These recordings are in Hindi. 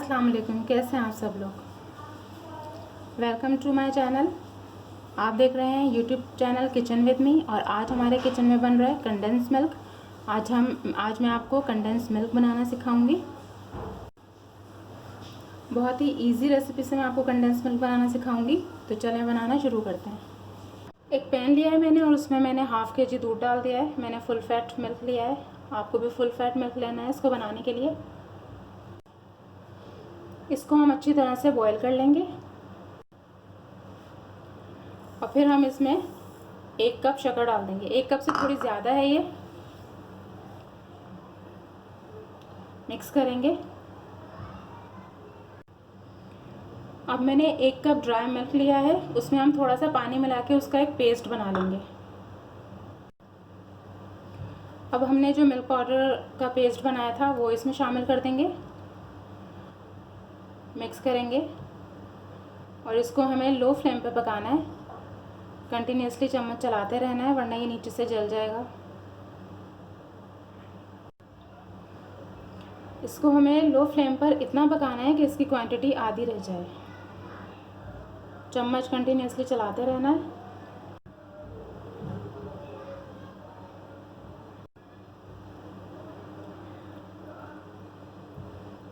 अस्सलाम वालेकुम। कैसे हैं आप सब लोग? Welcome to my channel. आप देख रहे हैं YouTube channel kitchen with me और आज हमारे किचन में बन रहा है कंडेंस मिल्क। आज मैं आपको कंडेंस मिल्क बनाना सिखाऊंगी। बहुत ही इजी रेसिपी से मैं आपको कंडेंस मिल्क बनाना सिखाऊंगी। तो चलें बनाना शुरू करते हैं। एक पैन लिया है मैंने और उसमें मैंने हाफ़ kg दूध डाल दिया है। मैंने फुल फैट मिल्क लिया है, आपको भी फुल फैट मिल्क लेना है इसको बनाने के लिए। इसको हम अच्छी तरह से बॉईल कर लेंगे और फिर हम इसमें 1 कप शक्कर डाल देंगे। 1 कप से थोड़ी ज़्यादा है ये। मिक्स करेंगे। अब मैंने 1 कप ड्राई मिल्क लिया है, उसमें हम थोड़ा सा पानी मिला के उसका एक पेस्ट बना लेंगे। अब हमने जो मिल्क पाउडर का पेस्ट बनाया था वो इसमें शामिल कर देंगे। मिक्स करेंगे और इसको हमें लो फ्लेम पे पकाना है। कंटिन्यूसली चम्मच चलाते रहना है वरना ये नीचे से जल जाएगा। इसको हमें लो फ्लेम पर इतना पकाना है कि इसकी क्वांटिटी आधी रह जाए। चम्मच कंटिन्यूसली चलाते रहना है।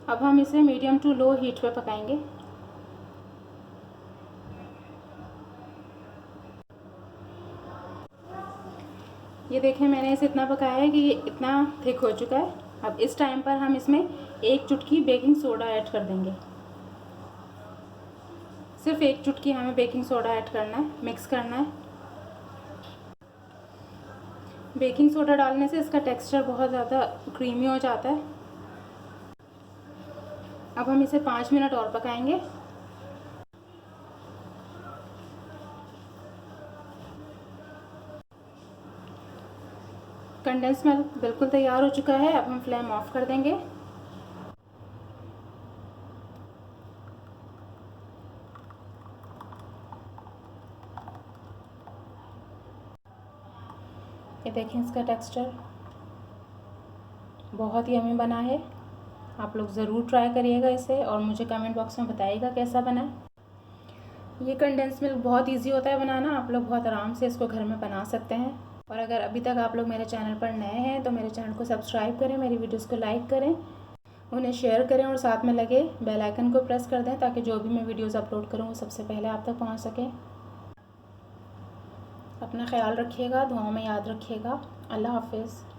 अब हम इसे मीडियम टू लो हीट पे पकाएंगे। ये देखें, मैंने इसे इतना पकाया है कि ये इतना थिक हो चुका है। अब इस टाइम पर हम इसमें 1 चुटकी बेकिंग सोडा ऐड कर देंगे। सिर्फ 1 चुटकी हमें बेकिंग सोडा ऐड करना है, मिक्स करना है। बेकिंग सोडा डालने से इसका टेक्सचर बहुत ज़्यादा क्रीमी हो जाता है। अब हम इसे 5 मिनट और पकाएंगे। कंडेंस मिल्क बिल्कुल तैयार हो चुका है। अब हम फ्लेम ऑफ कर देंगे। ये देखें, इसका टेक्सचर बहुत ही यम्मी बना है। आप लोग ज़रूर ट्राई करिएगा इसे और मुझे कमेंट बॉक्स में बताइएगा कैसा बना है। ये कंडेंस मिल्क बहुत इजी होता है बनाना। आप लोग बहुत आराम से इसको घर में बना सकते हैं। और अगर अभी तक आप लोग मेरे चैनल पर नए हैं तो मेरे चैनल को सब्सक्राइब करें, मेरी वीडियोस को लाइक करें, उन्हें शेयर करें और साथ में लगे बेल आइकन को प्रेस कर दें ताकि जो भी मैं वीडियोस अपलोड करूं वो सबसे पहले आप तक पहुंच सके। अपना ख्याल रखिएगा, दुआओं में याद रखिएगा। अल्लाह हाफिज़।